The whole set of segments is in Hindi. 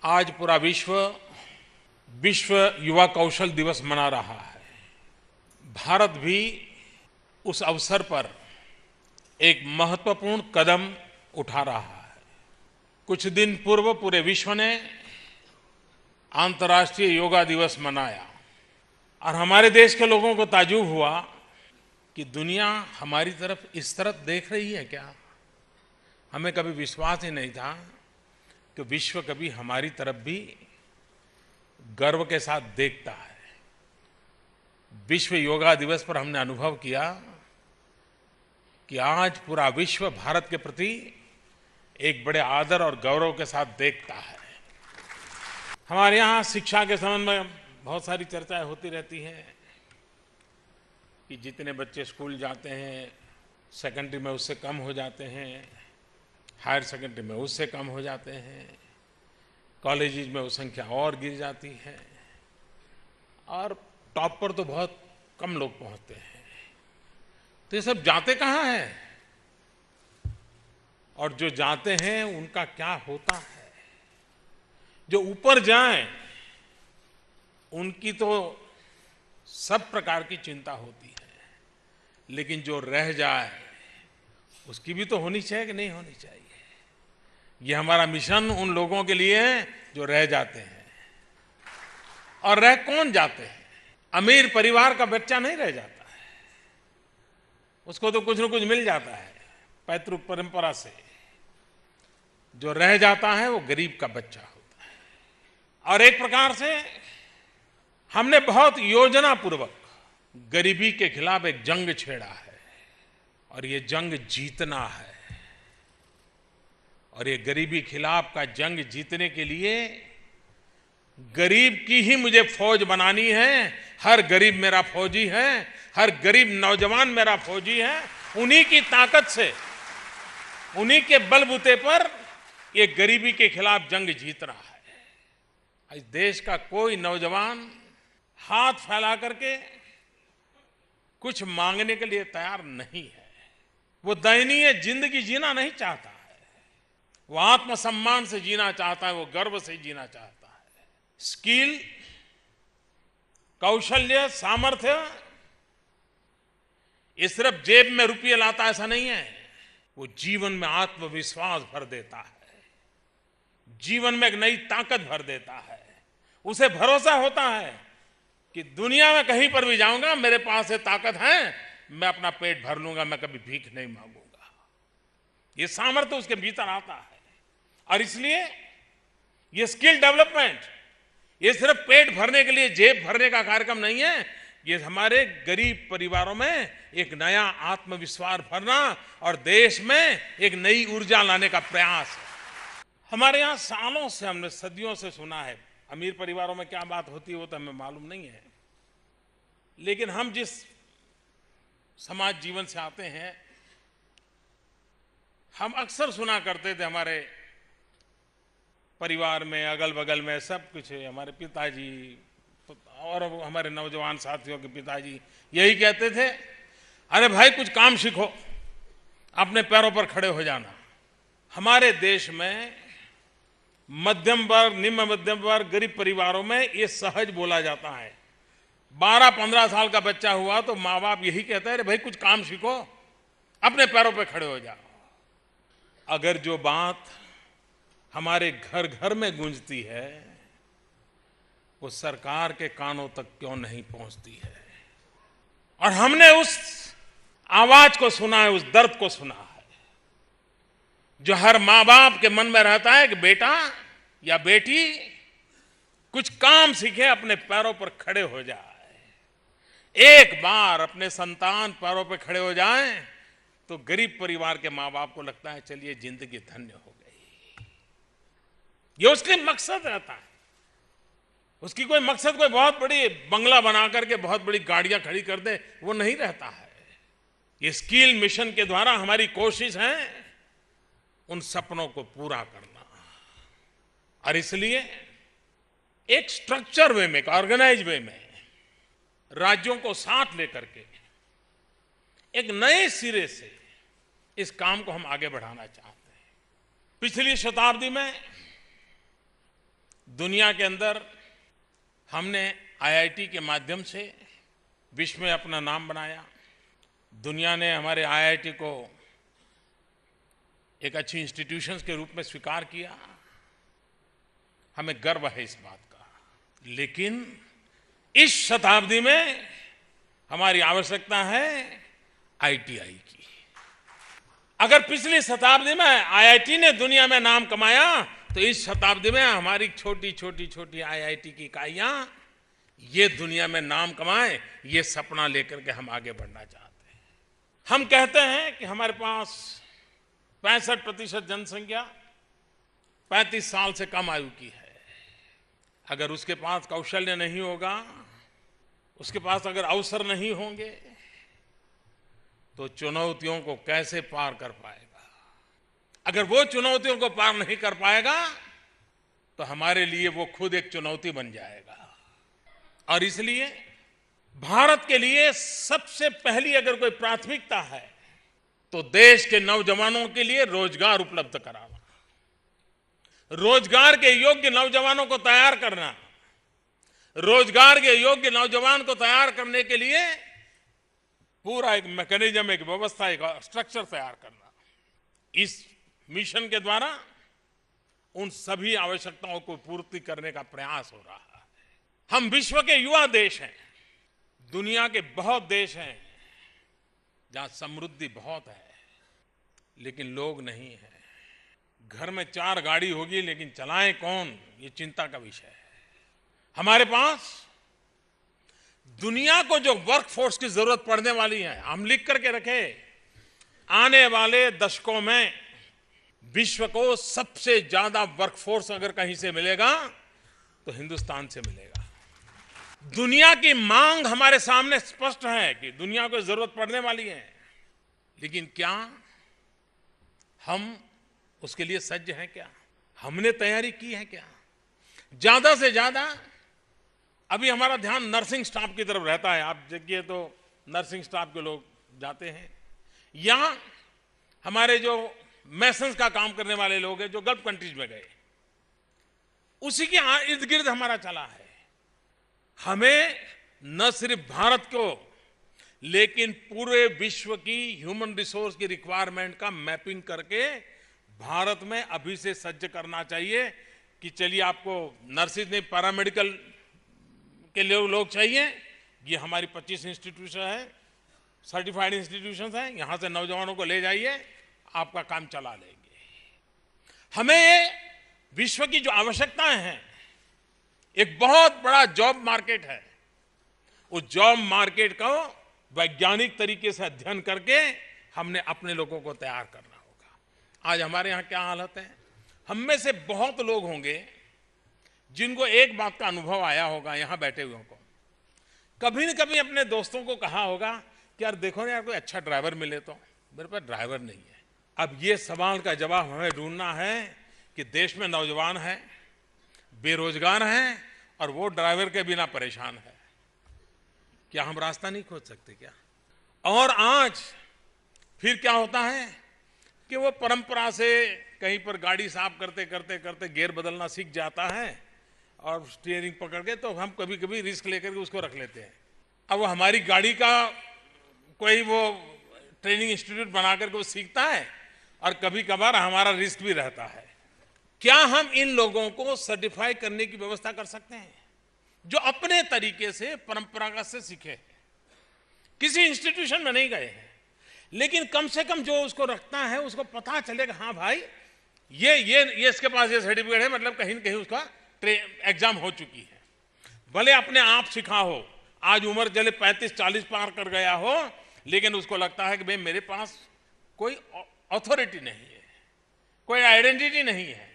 आज पूरा विश्व विश्व युवा कौशल दिवस मना रहा है। भारत भी उस अवसर पर एक महत्वपूर्ण कदम उठा रहा है। कुछ दिन पूर्व पूरे विश्व ने अंतर्राष्ट्रीय योगा दिवस मनाया और हमारे देश के लोगों को ताज्जुब हुआ कि दुनिया हमारी तरफ इस तरह देख रही है क्या। हमें कभी विश्वास ही नहीं था कि विश्व कभी हमारी तरफ भी गर्व के साथ देखता है। विश्व योगा दिवस पर हमने अनुभव किया कि आज पूरा विश्व भारत के प्रति एक बड़े आदर और गौरव के साथ देखता है। हमारे यहाँ शिक्षा के संबंध में बहुत सारी चर्चाएं होती रहती हैं कि जितने बच्चे स्कूल जाते हैं सेकेंडरी में उससे कम हो जाते हैं, हायर सेकेंडरी में उससे कम हो जाते हैं, कॉलेजेस में वो संख्या और गिर जाती है और टॉप पर तो बहुत कम लोग पहुंचते हैं। तो ये सब जाते कहाँ हैं और जो जाते हैं उनका क्या होता है। जो ऊपर जाएं उनकी तो सब प्रकार की चिंता होती है, लेकिन जो रह जाए उसकी भी तो होनी चाहिए कि नहीं होनी चाहिए। ये हमारा मिशन उन लोगों के लिए है जो रह जाते हैं। और रह कौन जाते हैं? अमीर परिवार का बच्चा नहीं रह जाता है, उसको तो कुछ न कुछ मिल जाता है पैतृक परंपरा से। जो रह जाता है वो गरीब का बच्चा होता है। और एक प्रकार से हमने बहुत योजनापूर्वक गरीबी के खिलाफ एक जंग छेड़ा है और ये जंग जीतना है। और ये गरीबी खिलाफ का जंग जीतने के लिए गरीब की ही मुझे फौज बनानी है। हर गरीब मेरा फौजी है, हर गरीब नौजवान मेरा फौजी है। उन्हीं की ताकत से, उन्हीं के बलबूते पर ये गरीबी के खिलाफ जंग जीत रहा है। इस देश का कोई नौजवान हाथ फैला करके कुछ मांगने के लिए तैयार नहीं है। वो दयनीय जिंदगी जीना नहीं चाहता है, वो आत्मसम्मान से जीना चाहता है, वो गर्व से जीना चाहता है। स्किल, कौशल्य, सामर्थ्य ये सिर्फ जेब में रुपये लाता ऐसा नहीं है, वो जीवन में आत्मविश्वास भर देता है, जीवन में एक नई ताकत भर देता है। उसे भरोसा होता है कि दुनिया में कहीं पर भी जाऊंगा मेरे पास ये ताकत है, मैं अपना पेट भर लूंगा, मैं कभी भीख नहीं मांगूंगा। ये सामर्थ्य उसके भीतर आता है। और इसलिए ये स्किल डेवलपमेंट ये सिर्फ पेट भरने के लिए, जेब भरने का कार्यक्रम नहीं है। ये हमारे गरीब परिवारों में एक नया आत्मविश्वास भरना और देश में एक नई ऊर्जा लाने का प्रयास है। हमारे यहाँ सालों से, हमने सदियों से सुना है, अमीर परिवारों में क्या बात होती है वो तो हमें मालूम नहीं है, लेकिन हम जिस समाज जीवन से आते हैं हम अक्सर सुना करते थे, हमारे परिवार में अगल बगल में सब कुछ है, हमारे पिताजी और हमारे नौजवान साथियों के पिताजी यही कहते थे, अरे भाई कुछ काम सीखो, अपने पैरों पर खड़े हो जाना। हमारे देश में मध्यम वर्ग, निम्न मध्यम वर्ग, गरीब परिवारों में ये सहज बोला जाता है। 12-15 साल का बच्चा हुआ तो माँ बाप यही कहते हैं, अरे भाई कुछ काम सीखो, अपने पैरों पर खड़े हो जाओ। अगर जो बात हमारे घर घर में गूंजती है वो सरकार के कानों तक क्यों नहीं पहुंचती है। और हमने उस आवाज को सुना है, उस दर्द को सुना है जो हर माँ बाप के मन में रहता है कि बेटा या बेटी कुछ काम सीखे, अपने पैरों पर खड़े हो जाए। एक बार अपने संतान पैरों पर खड़े हो जाएं तो गरीब परिवार के माँ बाप को लगता है चलिए जिंदगी धन्य हो गई। ये उसके मकसद रहता है। उसकी कोई मकसद कोई बहुत बड़ी बंगला बना करके बहुत बड़ी गाड़ियां खड़ी कर दे, वो नहीं रहता है। ये स्किल मिशन के द्वारा हमारी कोशिश है उन सपनों को पूरा करना। और इसलिए एक स्ट्रक्चर वे में, एक ऑर्गेनाइज वे में राज्यों को साथ लेकर के एक नए सिरे से इस काम को हम आगे बढ़ाना चाहते हैं। पिछली शताब्दी में दुनिया के अंदर हमने आईआईटी के माध्यम से विश्व में अपना नाम बनाया। दुनिया ने हमारे आईआईटी को एक अच्छी इंस्टीट्यूशंस के रूप में स्वीकार किया। हमें गर्व है इस बात का। लेकिन इस शताब्दी में हमारी आवश्यकता है आईटीआई की। अगर पिछली शताब्दी में आईआईटी ने दुनिया में नाम कमाया, तो इस शताब्दी में हमारी छोटी छोटी छोटी आईआईटी की इकाइयां ये दुनिया में नाम कमाएं, ये सपना लेकर के हम आगे बढ़ना चाहते हैं। हम कहते हैं कि हमारे पास 65% जनसंख्या 35 साल से कम आयु की है। अगर उसके पास कौशल्य नहीं होगा, उसके पास अगर अवसर नहीं होंगे, तो चुनौतियों को कैसे पार कर पाएगा? अगर वो चुनौतियों को पार नहीं कर पाएगा, तो हमारे लिए वो खुद एक चुनौती बन जाएगा। और इसलिए भारत के लिए सबसे पहली अगर कोई प्राथमिकता है, तो देश के नौजवानों के लिए रोजगार उपलब्ध कराना, रोजगार के योग्य नौजवानों को तैयार करना, रोजगार के योग्य नौजवान को तैयार करने के लिए पूरा एक मैकेनिज्म, एक व्यवस्था, एक स्ट्रक्चर तैयार करना। इस मिशन के द्वारा उन सभी आवश्यकताओं को पूर्ति करने का प्रयास हो रहा है। हम विश्व के युवा देश हैं। दुनिया के बहुत देश हैं जहां समृद्धि बहुत है, लेकिन लोग नहीं है। घर में 4 गाड़ी होगी, लेकिन चलाएं कौन, ये चिंता का विषय है। हमारे पास दुनिया को जो वर्कफोर्स की जरूरत पड़ने वाली है, हम लिख करके रखे, आने वाले दशकों में विश्व को सबसे ज्यादा वर्कफोर्स अगर कहीं से मिलेगा, तो हिंदुस्तान से मिलेगा। दुनिया की मांग हमारे सामने स्पष्ट है कि दुनिया को जरूरत पड़ने वाली है, लेकिन क्या हम उसके लिए सज्ज हैं? क्या हमने तैयारी की है? क्या ज्यादा से ज्यादा अभी हमारा ध्यान नर्सिंग स्टाफ की तरफ रहता है। आप देखिए तो नर्सिंग स्टाफ के लोग जाते हैं, या हमारे जो मैसन्स का काम करने वाले लोग हैं जो गल्फ कंट्रीज में गए, उसी के इर्द गिर्द हमारा चला है। हमें न सिर्फ भारत को, लेकिन पूरे विश्व की ह्यूमन रिसोर्स की रिक्वायरमेंट का मैपिंग करके भारत में अभी से सज्ज करना चाहिए कि चलिए आपको नर्सिस नहीं, पैरामेडिकल के लिए लोग चाहिए। ये हमारी 25 इंस्टीट्यूशन है, सर्टिफाइड इंस्टीट्यूशन है, यहां से नौजवानों को ले जाइए, आपका काम चला लेंगे। हमें ये विश्व की जो आवश्यकताएं हैं, एक बहुत बड़ा जॉब मार्केट है, उस जॉब मार्केट को वैज्ञानिक तरीके से अध्ययन करके हमने अपने लोगों को तैयार करना होगा। आज हमारे यहाँ क्या हालत है? हम में से बहुत लोग होंगे जिनको एक बात का अनुभव आया होगा, यहाँ बैठे हुए को कभी न कभी अपने दोस्तों को कहा होगा कि यार देखो ना यार, कोई अच्छा ड्राइवर मिले तो। मेरे पास ड्राइवर नहीं है। अब ये सवाल का जवाब हमें ढूंढना है कि देश में नौजवान हैं, बेरोजगार हैं, और वो ड्राइवर के बिना परेशान है। क्या हम रास्ता नहीं खोज सकते क्या? और आज फिर क्या होता है कि वो परंपरा से कहीं पर गाड़ी साफ करते करते करते गियर बदलना सीख जाता है, और स्टीयरिंग पकड़ के तो हम कभी कभी रिस्क लेकर के उसको रख लेते हैं। अब वो हमारी गाड़ी का कोई वो ट्रेनिंग इंस्टीट्यूट बना करके वो सीखता है, और कभी कभार हमारा रिस्क भी रहता है। क्या हम इन लोगों को सर्टिफाई करने की व्यवस्था कर सकते हैं, जो अपने तरीके से परंपरागत से सीखे, किसी इंस्टीट्यूशन में नहीं गए हैं, लेकिन कम से कम जो उसको रखता है उसको पता चलेगा हाँ भाई ये इसके पास ये सर्टिफिकेट है, मतलब कहीं न कहीं उसका एग्जाम हो चुकी है। भले अपने आप सीखा हो, आज उम्र चले 35-40 पार कर गया हो, लेकिन उसको लगता है कि भाई मेरे पास कोई अथॉरिटी नहीं है, कोई आइडेंटिटी नहीं है।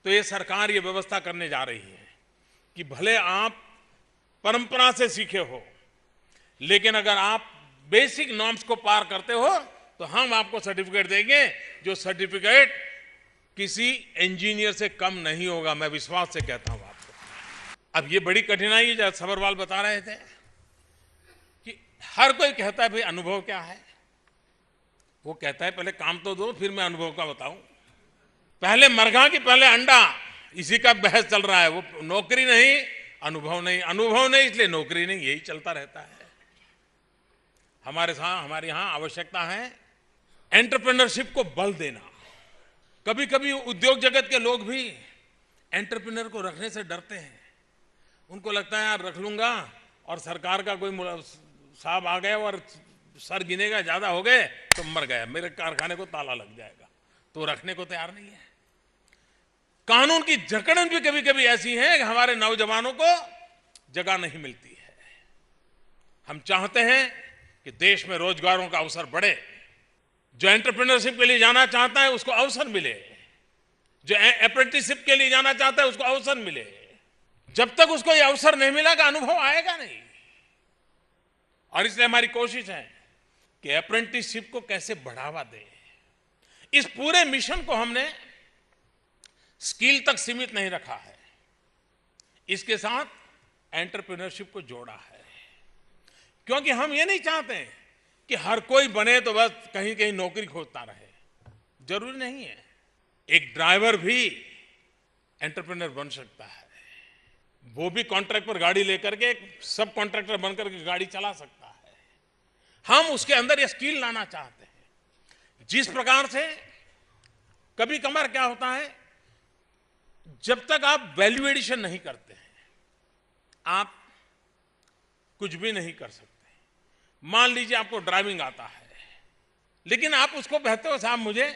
तो ये सरकार ये व्यवस्था करने जा रही है कि भले आप परंपरा से सीखे हो, लेकिन अगर आप बेसिक नॉर्म्स को पार करते हो, तो हम आपको सर्टिफिकेट देंगे, जो सर्टिफिकेट किसी इंजीनियर से कम नहीं होगा। मैं विश्वास से कहता हूं आपको। अब ये बड़ी कठिनाई है, जब सबरवाल बता रहे थे कि हर कोई कहता है भाई अनुभव क्या है। वो कहता है पहले काम तो दो, फिर मैं अनुभव का बताऊं। पहले मरघा की पहले अंडा, इसी का बहस चल रहा है। वो नौकरी नहीं, अनुभव नहीं, अनुभव नहीं इसलिए नौकरी नहीं, यही चलता रहता है। हमारे यहाँ आवश्यकता है एंटरप्रेन्योरशिप को बल देना। कभी कभी उद्योग जगत के लोग भी एंटरप्रेन्योर को रखने से डरते हैं। उनको लगता है यार रख लूंगा और सरकार का कोई साहब आ गया और सर गिनेगा, ज्यादा हो गए तो मर गया, मेरे कारखाने को ताला लग जाएगा, तो रखने को तैयार नहीं है। कानून की जकड़न भी कभी कभी ऐसी है कि हमारे नौजवानों को जगह नहीं मिलती है। हम चाहते हैं कि देश में रोजगारों का अवसर बढ़े। जो एंटरप्रेन्योरशिप के लिए जाना चाहता है उसको अवसर मिले, जो अप्रेंटिसशिप के लिए जाना चाहता है उसको अवसर मिले। जब तक उसको यह अवसर नहीं मिलेगा अनुभव आएगा नहीं। और इसलिए हमारी कोशिश है कि अप्रेंटिसशिप को कैसे बढ़ावा दें। इस पूरे मिशन को हमने स्किल तक सीमित नहीं रखा है, इसके साथ एंटरप्रेन्योरशिप को जोड़ा है। क्योंकि हम ये नहीं चाहते कि हर कोई बने तो बस कहीं कहीं नौकरी खोजता रहे, जरूरी नहीं है। एक ड्राइवर भी एंटरप्रेन्योर बन सकता है, वो भी कॉन्ट्रैक्ट पर गाड़ी लेकर के सब कॉन्ट्रैक्टर बनकर के गाड़ी चला सकता है। हम उसके अंदर ये स्किल लाना चाहते हैं। जिस प्रकार से कभी कभार क्या होता है, जब तक आप वैल्यू एडिशन नहीं करते हैं आप कुछ भी नहीं कर सकते। मान लीजिए आपको ड्राइविंग आता है, लेकिन आप उसको कहते हो साहब मुझे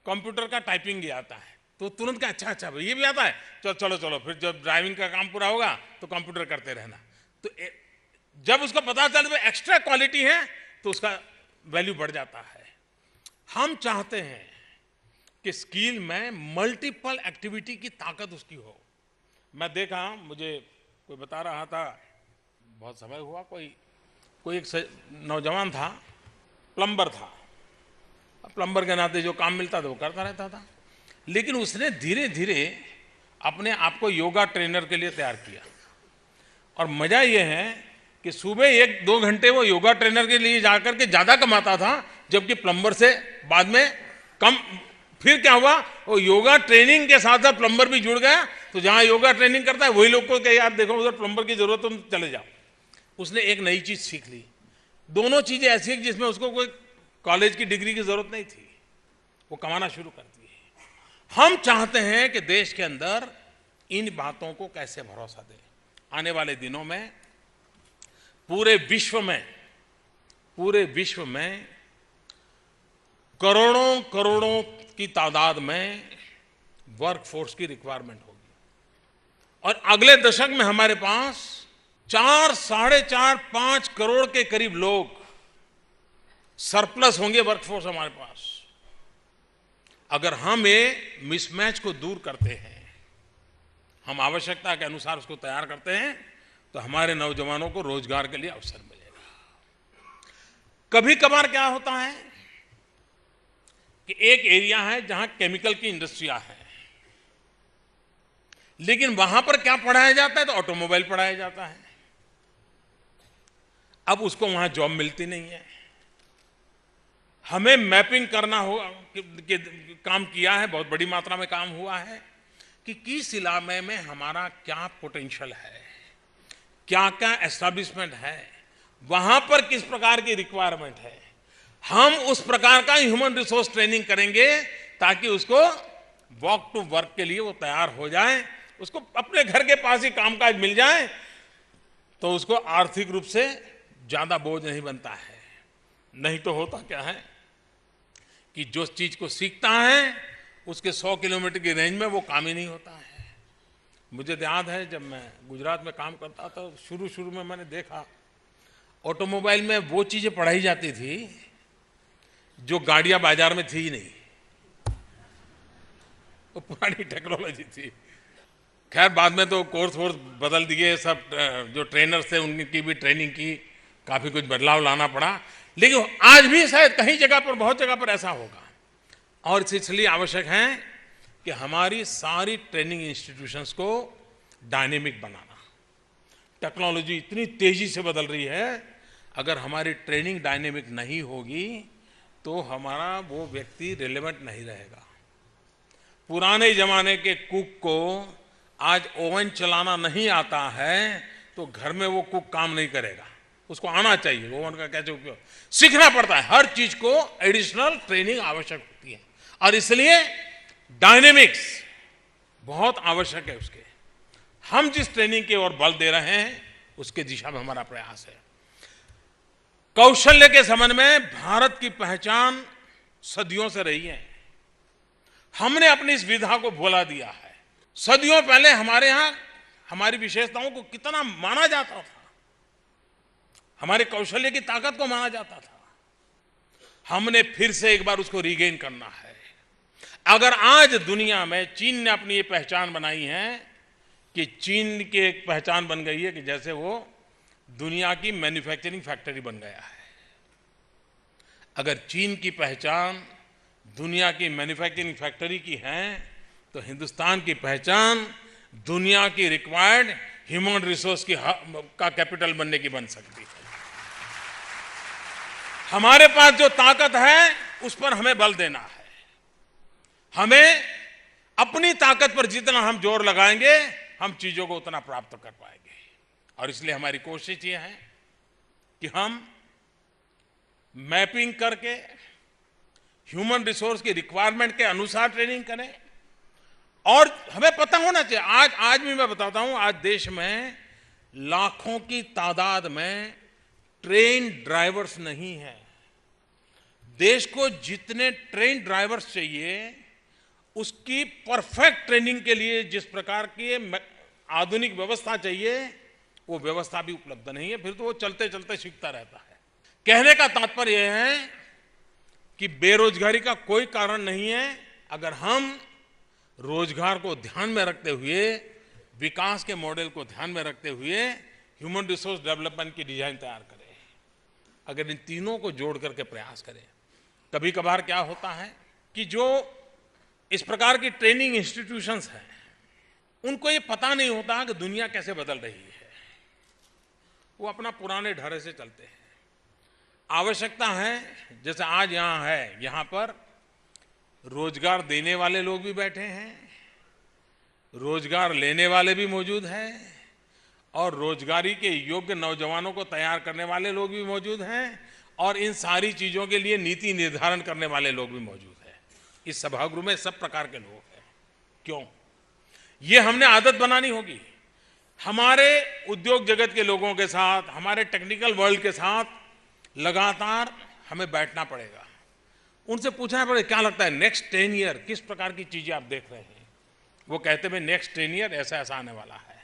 कंप्यूटर का टाइपिंग ही आता है, तो तुरंत का अच्छा ये भी आता है, चलो फिर जब ड्राइविंग का काम पूरा होगा तो कंप्यूटर करते रहना। तो जब उसको पता चले एक्स्ट्रा क्वालिटी है तो उसका वैल्यू बढ़ जाता है। हम चाहते हैं कि स्किल में मल्टीपल एक्टिविटी की ताकत उसकी हो। मैं देखा, मुझे कोई बता रहा था, बहुत समय हुआ, कोई एक नौजवान था, प्लम्बर था। प्लम्बर के नाते जो काम मिलता था वो करता रहता था, लेकिन उसने धीरे धीरे अपने आप को योगा ट्रेनर के लिए तैयार किया। और मजा ये है कि सुबह 1-2 घंटे वो योगा ट्रेनर के लिए जाकर के ज्यादा कमाता था, जबकि प्लम्बर से बाद में कम। फिर क्या हुआ, वो योगा ट्रेनिंग के साथ साथ प्लम्बर भी जुड़ गया, तो जहां योगा ट्रेनिंग करता है वही लोग को कहे यार देखो उधर प्लम्बर की जरूरत है, तुम चले जाओ। उसने एक नई चीज सीख ली। दोनों चीजें ऐसी हैं जिसमें उसको कोई कॉलेज की डिग्री की जरूरत नहीं थी, वो कमाना शुरू कर दी है। हम चाहते हैं कि देश के अंदर इन बातों को कैसे भरोसा दें। आने वाले दिनों में पूरे विश्व में करोड़ों की तादाद में वर्कफोर्स की रिक्वायरमेंट होगी, और अगले दशक में हमारे पास 4-4.5 करोड़ के करीब लोग सरप्लस होंगे वर्कफोर्स हमारे पास। अगर हम ये मिसमैच को दूर करते हैं, हम आवश्यकता के अनुसार उसको तैयार करते हैं, तो हमारे नौजवानों को रोजगार के लिए अवसर मिलेगा। कभी कभार क्या होता है कि एक एरिया है जहां केमिकल की इंडस्ट्रियां हैं, लेकिन वहां पर क्या पढ़ाया जाता है, तो ऑटोमोबाइल पढ़ाया जाता है। अब उसको वहां जॉब मिलती नहीं है। हमें मैपिंग करना होगा कि काम किया है, बहुत बड़ी मात्रा में काम हुआ है कि किस इलाके में हमारा क्या पोटेंशियल है, क्या क्या एस्टैब्लिशमेंट है, वहां पर किस प्रकार की रिक्वायरमेंट है। हम उस प्रकार का ह्यूमन रिसोर्स ट्रेनिंग करेंगे ताकि उसको वॉक टू वर्क के लिए वो तैयार हो जाए, उसको अपने घर के पास ही कामकाज मिल जाए, तो उसको आर्थिक रूप से ज्यादा बोझ नहीं बनता है। नहीं तो होता क्या है कि जो चीज को सीखता है उसके 100 किलोमीटर की रेंज में वो काम ही नहीं होता है। मुझे याद है जब मैं गुजरात में काम करता था, शुरू में मैंने देखा ऑटोमोबाइल में वो चीजें पढ़ाई जाती थी जो गाड़ियां बाजार में थी ही नहीं, वो पुरानी टेक्नोलॉजी थी। खैर बाद में तो कोर्स बदल दिए, सब जो ट्रेनर्स थे उनकी भी ट्रेनिंग की, काफी कुछ बदलाव लाना पड़ा, लेकिन आज भी शायद कहीं जगह पर, बहुत जगह पर ऐसा होगा। और इसलिए आवश्यक है कि हमारी सारी ट्रेनिंग इंस्टीट्यूशंस को डायनेमिक बनाना। टेक्नोलॉजी इतनी तेजी से बदल रही है, अगर हमारी ट्रेनिंग डायनेमिक नहीं होगी तो हमारा वो व्यक्ति रिलेवेंट नहीं रहेगा। पुराने जमाने के कुक को आज ओवन चलाना नहीं आता है तो घर में वो कुक काम नहीं करेगा। उसको आना चाहिए ओवन का कैसे उपयोग सीखना पड़ता है। हर चीज को एडिशनल ट्रेनिंग आवश्यक होती है और इसलिए डायनेमिक्स बहुत आवश्यक है उसके। हम जिस ट्रेनिंग की ओर बल दे रहे हैं उसके दिशा में हमारा प्रयास है। कौशल्य के संबंध में भारत की पहचान सदियों से रही है। हमने अपनी इस विधा को भुला दिया है। सदियों पहले हमारे यहां हमारी विशेषताओं को कितना माना जाता था, हमारे कौशल्य की ताकत को माना जाता था। हमने फिर से एक बार उसको रीगेन करना है। अगर आज दुनिया में चीन ने अपनी ये पहचान बनाई है कि चीन की एक पहचान बन गई है कि जैसे वो दुनिया की मैन्युफैक्चरिंग फैक्ट्री बन गया है। अगर चीन की पहचान दुनिया की मैन्युफैक्चरिंग फैक्ट्री की है तो हिंदुस्तान की पहचान दुनिया की रिक्वायर्ड ह्यूमन रिसोर्स का कैपिटल बनने की बन सकती है। हमारे पास जो ताकत है उस पर हमें बल देना है। हमें अपनी ताकत पर जितना हम जोर लगाएंगे हम चीजों को उतना प्राप्त कर पाएंगे। और इसलिए हमारी कोशिश ये है कि हम मैपिंग करके ह्यूमन रिसोर्स की रिक्वायरमेंट के अनुसार ट्रेनिंग करें। और हमें पता होना चाहिए, आज भी मैं बताता हूं, आज देश में लाखों की तादाद में ट्रेन ड्राइवर्स नहीं है। देश को जितने ट्रेन ड्राइवर्स चाहिए उसकी परफेक्ट ट्रेनिंग के लिए जिस प्रकार की आधुनिक व्यवस्था चाहिए वो व्यवस्था भी उपलब्ध नहीं है। फिर तो वो चलते चलते सीखता रहता है। कहने का तात्पर्य यह है कि बेरोजगारी का कोई कारण नहीं है अगर हम रोजगार को ध्यान में रखते हुए, विकास के मॉडल को ध्यान में रखते हुए ह्यूमन रिसोर्स डेवलपमेंट की डिजाइन तैयार करें। अगर इन तीनों को जोड़ करके प्रयास करें। कभी कभार क्या होता है कि जो इस प्रकार की ट्रेनिंग इंस्टीट्यूशंस हैं उनको ये पता नहीं होता कि दुनिया कैसे बदल रही है। वो अपना पुराने ढर्रे से चलते हैं। आवश्यकता है जैसे आज यहां है, यहां पर रोजगार देने वाले लोग भी बैठे हैं, रोजगार लेने वाले भी मौजूद हैं और रोजगारी के योग्य नौजवानों को तैयार करने वाले लोग भी मौजूद हैं और इन सारी चीजों के लिए नीति निर्धारण करने वाले लोग भी मौजूद हैं। इस सभागृह में सब प्रकार के लोग हैं। क्यों? ये हमने आदत बनानी होगी। हमारे उद्योग जगत के लोगों के साथ, हमारे टेक्निकल वर्ल्ड के साथ लगातार हमें बैठना पड़ेगा। उनसे पूछना पड़ेगा क्या लगता है नेक्स्ट 10 ईयर किस प्रकार की चीजें आप देख रहे हैं। वो कहते हैं नेक्स्ट 10 ईयर ऐसा ऐसा आने वाला है,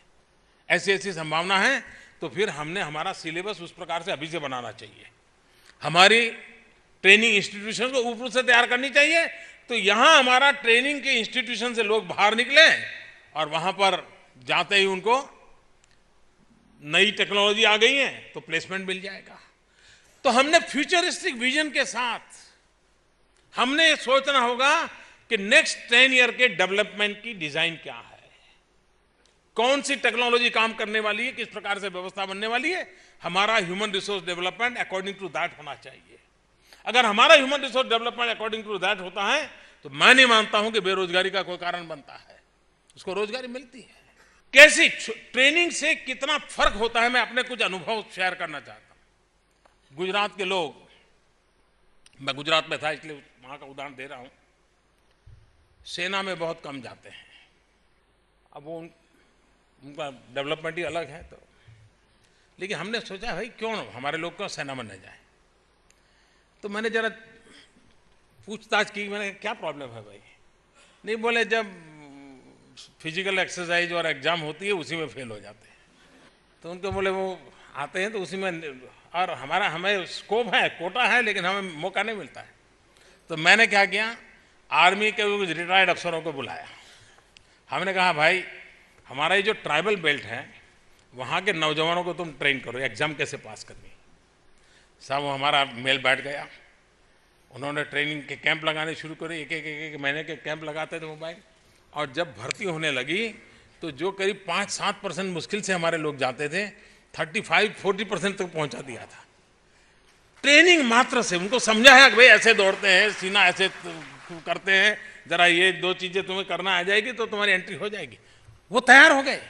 ऐसी ऐसी संभावना है। तो फिर हमने हमारा सिलेबस उस प्रकार से अभी से बनाना चाहिए। हमारी ट्रेनिंग इंस्टीट्यूशन को ऊपर से तैयार करनी चाहिए। तो यहां हमारा ट्रेनिंग के इंस्टीट्यूशन से लोग बाहर निकले और वहां पर जाते ही उनको नई टेक्नोलॉजी आ गई है तो प्लेसमेंट मिल जाएगा। तो हमने फ्यूचरिस्टिक विजन के साथ हमने ये सोचना होगा कि नेक्स्ट 10 ईयर के डेवलपमेंट की डिजाइन क्या है, कौन सी टेक्नोलॉजी काम करने वाली है, किस प्रकार से व्यवस्था बनने वाली है। हमारा human resource development according to that होना चाहिए। अगर हमारा human resource development according to that होता है तो मैं नहीं मानता हूं कि बेरोजगारी का कोई कारण बनता है। उसको रोजगारी मिलती है। कैसी ट्रेनिंग से कितना फर्क होता है, मैं अपने कुछ अनुभव शेयर करना चाहता हूं। गुजरात के लोग, मैं गुजरात में था इसलिए वहां का उदाहरण दे रहा हूं, सेना में बहुत कम जाते हैं। अब वो उनका डेवलपमेंट ही अलग है। तो लेकिन हमने सोचा भाई क्यों हमारे लोग क्यों सेना में न जाए। तो मैंने जरा पूछताछ की, मैंने क्या प्रॉब्लम है भाई। नहीं, बोले जब फिजिकल एक्सरसाइज और एग्जाम होती है उसी में फेल हो जाते हैं। तो उनको बोले वो आते हैं तो उसी में, और हमें स्कोप है, कोटा है, लेकिन हमें मौका नहीं मिलता है। तो मैंने क्या किया, आर्मी के कुछ रिटायर्ड अफसरों को बुलाया। हमने कहा भाई हमारा ये जो ट्राइबल बेल्ट है वहाँ के नौजवानों को तुम ट्रेन करो एग्जाम कैसे पास करनी। साहब हमारा मेल बैठ गया। उन्होंने ट्रेनिंग के कैंप लगाने शुरू करे। एक महीने के कैंप लगाते थे मोबाइल। और जब भर्ती होने लगी तो जो करीब 5-7% मुश्किल से हमारे लोग जाते थे 35-40% तक पहुंचा दिया था। ट्रेनिंग मात्र से उनको समझा है कि भाई ऐसे दौड़ते हैं, सीना ऐसे करते हैं, जरा ये 2 चीजें तुम्हें करना आ जाएगी तो तुम्हारी एंट्री हो जाएगी। वो तैयार हो गए।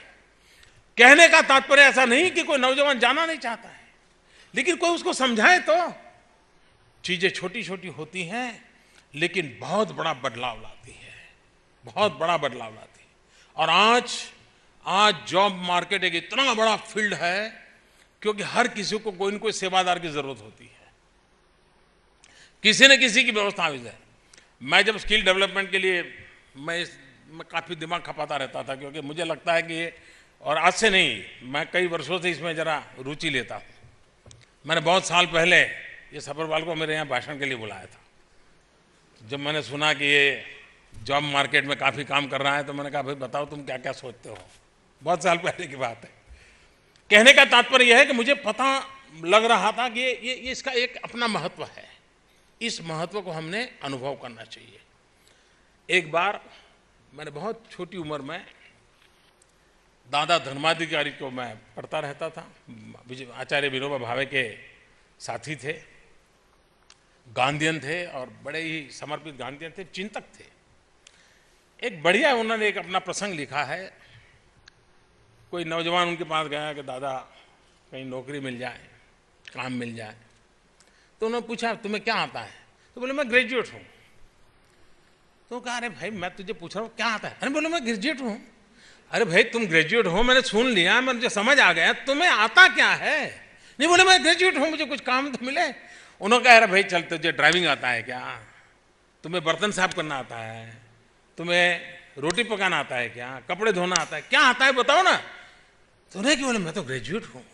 कहने का तात्पर्य ऐसा नहीं कि कोई नौजवान जाना नहीं चाहता है, लेकिन कोई उसको समझाए तो। चीजें छोटी छोटी होती हैं लेकिन बहुत बड़ा बदलाव लाती है, बहुत बड़ा बदलाव लाती है। और आज जॉब मार्केट एक इतना बड़ा फील्ड है क्योंकि हर किसी को कोई न कोई सेवादार की जरूरत होती है, किसी न किसी की व्यवस्था हुई है। मैं जब स्किल डेवलपमेंट के लिए मैं काफ़ी दिमाग खपाता रहता था, क्योंकि मुझे लगता है कि ये, और आज से नहीं, मैं कई वर्षों से इसमें ज़रा रुचि लेता हूँ। मैंने बहुत साल पहले ये सफरवाल को मेरे यहाँ भाषण के लिए बुलाया था। जब मैंने सुना कि ये जॉब मार्केट में काफ़ी काम कर रहा है तो मैंने कहा भाई बताओ तुम क्या क्या सोचते हो। बहुत साल पहले की बात है। कहने का तात्पर्य यह है कि मुझे पता लग रहा था कि ये इसका एक अपना महत्व है। इस महत्व को हमने अनुभव करना चाहिए। एक बार मैंने बहुत छोटी उम्र में दादा धर्माधिकारी को मैं पढ़ता रहता था। आचार्य विनोबा भावे के साथी थे, गांधीयन थे और बड़े ही समर्पित गांधीयन थे, चिंतक थे। एक बढ़िया उन्होंने एक अपना प्रसंग लिखा है। कोई नौजवान उनके पास गया कि दादा कहीं नौकरी मिल जाए, काम मिल जाए। तो उन्होंने पूछा तुम्हें क्या आता है? तो बोले मैं ग्रेजुएट हूँ। तो कहा अरे भाई मैं तुझे पूछ रहा हूँ क्या आता है? अरे बोले मैं ग्रेजुएट हूँ। अरे भाई तुम ग्रेजुएट हो, मैंने सुन लिया, मुझे समझ आ गया, तुम्हें आता क्या है? नहीं बोले मैं ग्रेजुएट हूँ, मुझे कुछ काम तो मिले। उन्होंने कहा अरे भाई चल तुझे ड्राइविंग आता है क्या? तुम्हें बर्तन साफ करना आता है? तुम्हें रोटी पकाना आता है क्या? कपड़े धोना आता है? क्या आता है बताओ ना। तो नहीं कि बोले मैं तो ग्रेजुएट हूँ।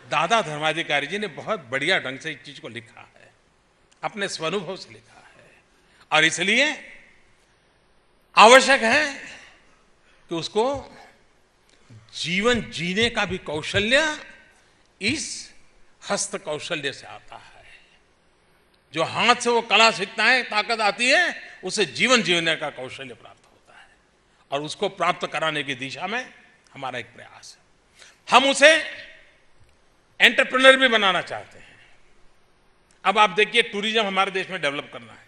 दादा धर्माधिकारी जी ने बहुत बढ़िया ढंग से इस चीज को लिखा है, अपने स्वानुभव से लिखा है। और इसलिए आवश्यक है कि उसको जीवन जीने का भी कौशल्य इस हस्त कौशल्य से आता है। जो हाथ से वो कला सीखता है, ताकत आती है, उसे जीवन जीने का कौशल्य प्राप्त होता है। और उसको प्राप्त कराने की दिशा में हमारा एक प्रयास है। हम उसे एंटरप्रेन्योर भी बनाना चाहते हैं। अब आप देखिए टूरिज्म हमारे देश में डेवलप करना है।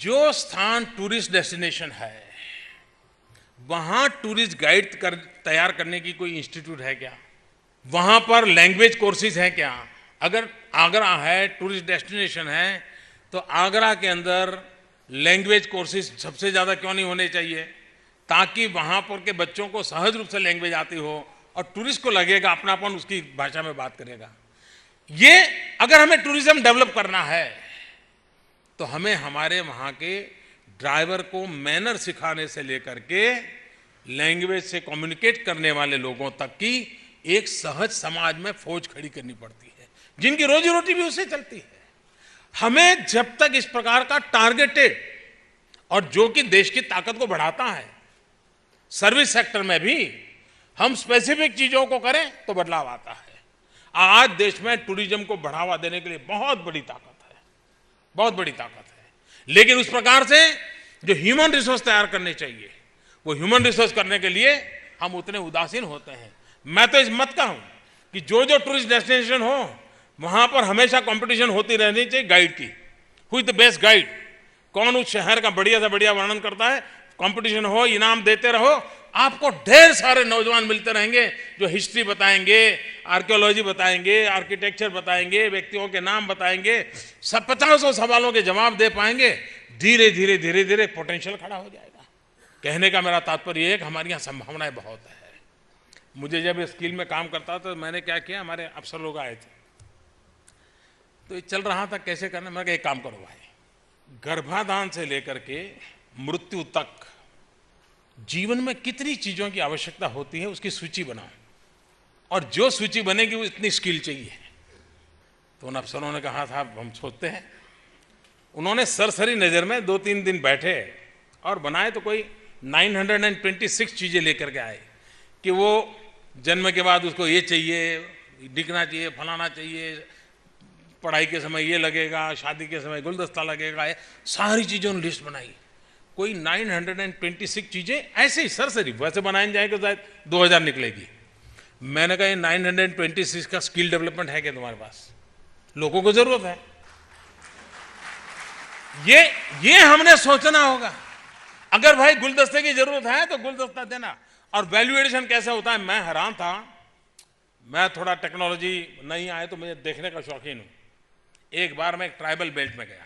जो स्थान टूरिस्ट डेस्टिनेशन है वहां टूरिस्ट गाइड तैयार करने की कोई इंस्टीट्यूट है क्या? वहां पर लैंग्वेज कोर्सेज है क्या? अगर आगरा है, टूरिस्ट डेस्टिनेशन है, तो आगरा के अंदर लैंग्वेज कोर्सेज सबसे ज़्यादा क्यों नहीं होने चाहिए? ताकि वहां पर के बच्चों को सहज रूप से लैंग्वेज आती हो और टूरिस्ट को लगेगा अपनापन, उसकी भाषा में बात करेगा। ये अगर हमें टूरिज्म डेवलप करना है तो हमें हमारे वहां के ड्राइवर को मैनर सिखाने से लेकर के लैंग्वेज से कम्युनिकेट करने वाले लोगों तक की एक सहज समाज में फौज खड़ी करनी पड़ती है, जिनकी रोजी रोटी भी उससे चलती है। हमें जब तक इस प्रकार का टारगेटेड और जो कि देश की ताकत को बढ़ाता है, सर्विस सेक्टर में भी हम स्पेसिफिक चीजों को करें तो बदलाव आता है। आज देश में टूरिज्म को बढ़ावा देने के लिए बहुत बड़ी ताकत है, बहुत बड़ी ताकत है। लेकिन उस प्रकार से जो ह्यूमन रिसोर्स तैयार करने चाहिए, वो ह्यूमन रिसोर्स करने के लिए हम उतने उदासीन होते हैं। मैं तो इस मत का हूं कि जो जो टूरिस्ट डेस्टिनेशन हो वहां पर हमेशा कंपटीशन होती रहनी चाहिए गाइड की। Who is the best guide? कौन उस शहर का बढ़िया से बढ़िया वर्णन करता है? कंपटीशन हो, इनाम देते रहो, आपको ढेर सारे नौजवान मिलते रहेंगे जो हिस्ट्री बताएंगे, आर्कियोलॉजी बताएंगे, आर्किटेक्चर बताएंगे, व्यक्तियों के नाम बताएंगे, सब 50 सवालों के जवाब दे पाएंगे। धीरे धीरे धीरे धीरे पोटेंशियल खड़ा हो जाएगा। कहने का मेरा तात्पर्य यह है कि हमारी यहाँ संभावनाएं बहुत है। मुझे जब स्किल में काम करता तो मैंने क्या किया, हमारे अफसर लोग आए थे तो ये चल रहा था कैसे करना। मैंने कहा एक काम करो भाई, गर्भाधान से लेकर के मृत्यु तक जीवन में कितनी चीजों की आवश्यकता होती है उसकी सूची बनाओ, और जो सूची बनेगी वो इतनी स्किल चाहिए। तो उन अफसरों ने कहा था हम सोचते हैं। उन्होंने सरसरी नजर में 2-3 दिन बैठे और बनाए तो कोई 926 चीजें लेकर के आए कि वो जन्म के बाद उसको ये चाहिए, दिखना चाहिए, फलाना चाहिए, पढ़ाई के समय ये लगेगा, शादी के समय गुलदस्ता लगेगा, सारी चीज़ों ने लिस्ट बनाई। कोई 926 चीज़ें ऐसे ही सरसरी, वैसे बनाए जाएंगे तो शायद 2000 निकलेगी। मैंने कहा 926 का स्किल डेवलपमेंट है क्या तुम्हारे पास? लोगों को जरूरत है। ये हमने सोचना होगा। अगर भाई गुलदस्ते की जरूरत है तो गुलदस्ता देना। और वैल्यू एडिशन कैसे होता है, मैं हैरान था। मैं थोड़ा टेक्नोलॉजी नहीं आए तो मुझे देखने का शौकीन हूं। एक बार मैं एक ट्राइबल बेल्ट में गया,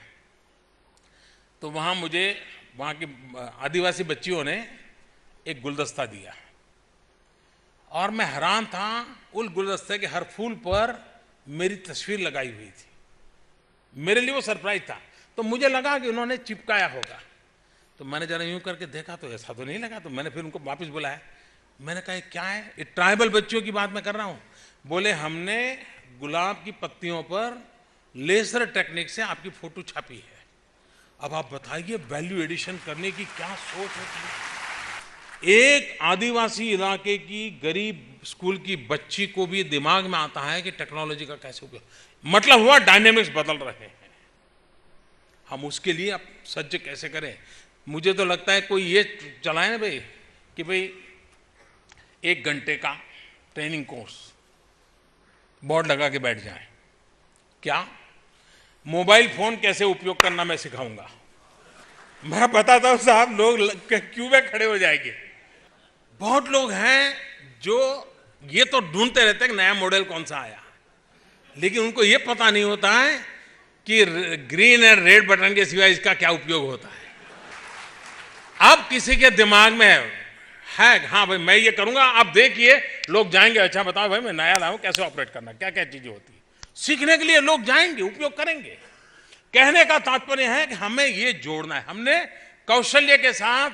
तो वहां मुझे वहां की आदिवासी बच्चियों ने एक गुलदस्ता दिया और मैं हैरान था। उस गुलदस्ते के हर फूल पर मेरी तस्वीर लगाई हुई थी। मेरे लिए वो सरप्राइज था। तो मुझे लगा कि उन्होंने चिपकाया होगा। तो मैंने जरा यूं करके देखा तो ऐसा तो नहीं लगा। तो मैंने फिर उनको वापस बुलाया। मैंने कहा ये क्या है? ये ट्राइबल बच्चियों की बात मैं कर रहा हूं। बोले हमने गुलाब की पत्तियों पर लेजर टेक्निक से आपकी फोटो छापी है। अब आप बताइए वैल्यू एडिशन करने की क्या सोच होती है। एक आदिवासी इलाके की गरीब स्कूल की बच्ची को भी दिमाग में आता है कि टेक्नोलॉजी का कैसे उपयोग, मतलब हुआ डायनेमिक्स बदल रहे हैं। हम उसके लिए अब सज्ज कैसे करें। मुझे तो लगता है कोई ये चलाए ना भाई कि भाई 1 घंटे का ट्रेनिंग कोर्स बोर्ड लगा के बैठ जाए। क्या मोबाइल फोन कैसे उपयोग करना मैं सिखाऊंगा। मैं बताता हूं साहब, लोग क्यू में खड़े हो जाएंगे। बहुत लोग हैं जो ये तो ढूंढते रहते हैं कि नया मॉडल कौन सा आया, लेकिन उनको ये पता नहीं होता है कि ग्रीन एंड रेड बटन के सिवाय इसका क्या उपयोग होता है। अब किसी के दिमाग में है हाँ भाई मैं ये करूंगा, आप देखिए लोग जाएंगे, अच्छा बताओ भाई मैं नया लाऊं कैसे ऑपरेट करना, क्या क्या चीजें होती है। सीखने के लिए लोग जाएंगे, उपयोग करेंगे। कहने का तात्पर्य है कि हमें ये जोड़ना है। हमने कौशल्य के साथ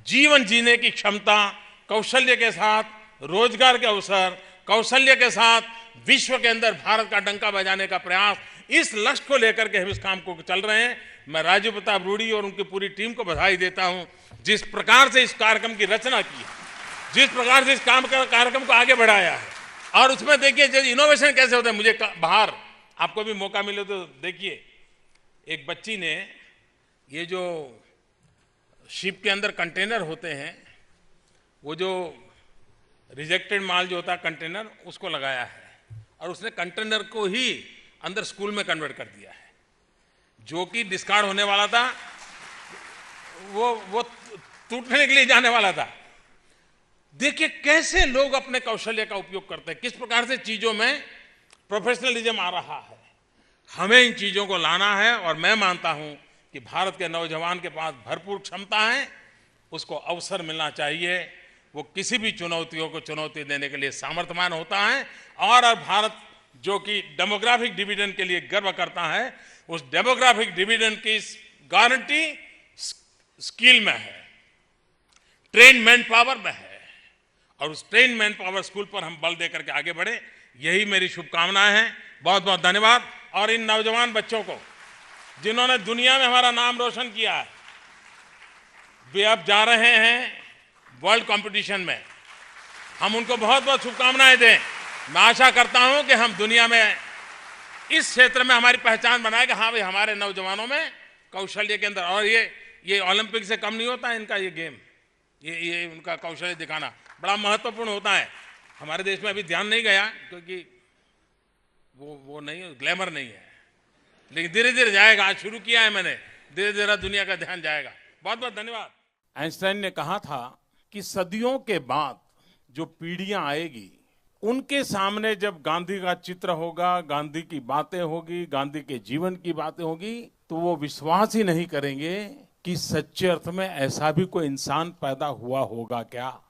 जीवन जीने की क्षमता, कौशल्य के साथ रोजगार के अवसर, कौशल्य के साथ विश्व के अंदर भारत का डंका बजाने का प्रयास, इस लक्ष्य को लेकर के हम इस काम को चल रहे हैं। मैं राजीव प्रताप रूडी और उनकी पूरी टीम को बधाई देता हूं। जिस प्रकार से इस कार्यक्रम की रचना की है, जिस प्रकार से इस कार्यक्रम को आगे बढ़ाया है, और उसमें देखिए इनोवेशन कैसे होता है। मुझे बाहर आपको भी मौका मिले तो देखिए, एक बच्ची ने ये जो शिप के अंदर कंटेनर होते हैं, वो जो रिजेक्टेड माल जो होता है कंटेनर, उसको लगाया है और उसने कंटेनर को ही अंदर स्कूल में कन्वर्ट कर दिया है। जो कि डिस्कार्ड होने वाला था वो टूटने के लिए जाने वाला था। देखिए कैसे लोग अपने कौशल्य का उपयोग करते हैं, किस प्रकार से चीजों में प्रोफेशनलिज्म आ रहा है। हमें इन चीजों को लाना है और मैं मानता हूं कि भारत के नौजवान के पास भरपूर क्षमता है, उसको अवसर मिलना चाहिए। वो किसी भी चुनौतियों को चुनौती देने के लिए सामर्थ्यवान होता है। और भारत जो कि डेमोग्राफिक डिविडेंड के लिए गर्व करता है, उस डेमोग्राफिक डिविडेंड की गारंटी स्किल में है, ट्रेन मैन पावर में है। और उस ट्रेन मैन पावर स्कूल पर हम बल देकर के आगे बढ़े, यही मेरी शुभकामनाएं हैं। बहुत बहुत धन्यवाद। और इन नौजवान बच्चों को जिन्होंने दुनिया में हमारा नाम रोशन किया है, वे अब जा रहे हैं वर्ल्ड कंपटीशन में, हम उनको बहुत बहुत शुभकामनाएं दें। मैं आशा करता हूं कि हम दुनिया में इस क्षेत्र में हमारी पहचान बनाए कि हाँ भाई हमारे नौजवानों में कौशल्य के अंदर, और ये ओलंपिक से कम नहीं होता इनका ये गेम, ये उनका कौशल्य दिखाना बड़ा महत्वपूर्ण होता है। हमारे देश में अभी ध्यान नहीं गया क्योंकि वो नहीं, ग्लैमर नहीं है, लेकिन धीरे धीरे जाएगा। आज शुरू किया है मैंने, धीरे धीरे दुनिया का ध्यान जाएगा। बहुत बहुत धन्यवाद। आइंस्टाइन ने कहा था कि सदियों के बाद जो पीढ़ियां आएगी, उनके सामने जब गांधी का चित्र होगा, गांधी की बातें होगी, गांधी के जीवन की बातें होगी, तो वो विश्वास ही नहीं करेंगे कि सच्चे अर्थ में ऐसा भी कोई इंसान पैदा हुआ होगा क्या।